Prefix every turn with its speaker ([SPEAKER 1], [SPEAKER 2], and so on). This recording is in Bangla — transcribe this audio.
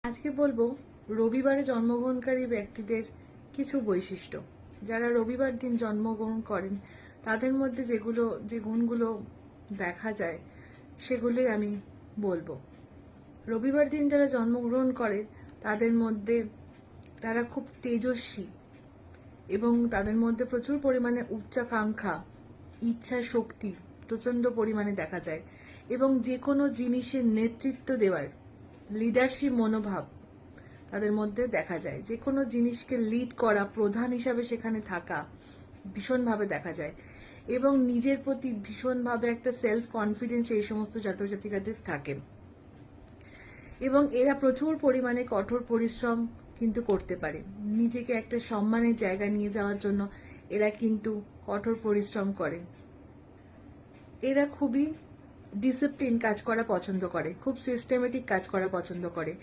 [SPEAKER 1] আজকে বলবো রবিবারে জন্মগ্রহণকারী ব্যক্তিদের কিছু বৈশিষ্ট্য। যারা রবিবার দিন জন্মগ্রহণ করেন তাদের মধ্যে যে গুণগুলো দেখা যায় সেগুলোই আমি বলবো। রবিবার দিন যারা জন্মগ্রহণ করে তাদের মধ্যে তারা খুব তেজস্বী এবং তাদের মধ্যে প্রচুর পরিমাণে উচ্চাকাঙ্ক্ষা, ইচ্ছা শক্তি প্রচন্ড পরিমাণে দেখা যায় এবং যে কোনো জিনিসের নেতৃত্ব দেওয়ার লিডারশিপ মনোভাব তাদের মধ্যে দেখা যায়। যে কোনো জিনিসকে লিড করা, প্রধান হিসাবে সেখানে থাকা ভীষণভাবে দেখা যায় এবং নিজের প্রতি ভীষণভাবে একটা সেলফ কনফিডেন্স এই সমস্ত জাতক জাতিকাদের থাকে এবং এরা প্রচুর পরিমাণে কঠোর পরিশ্রম কিন্তু করতে পারে। নিজেকে একটা সম্মানের জায়গায় নিয়ে যাওয়ার জন্য এরা কিন্তু কঠোর পরিশ্রম করে। এরা খুবই ডিসিপ্লিন কাজ করা পছন্দ করে, খুব সিস্টেমেটিক কাজ করা পছন্দ করে।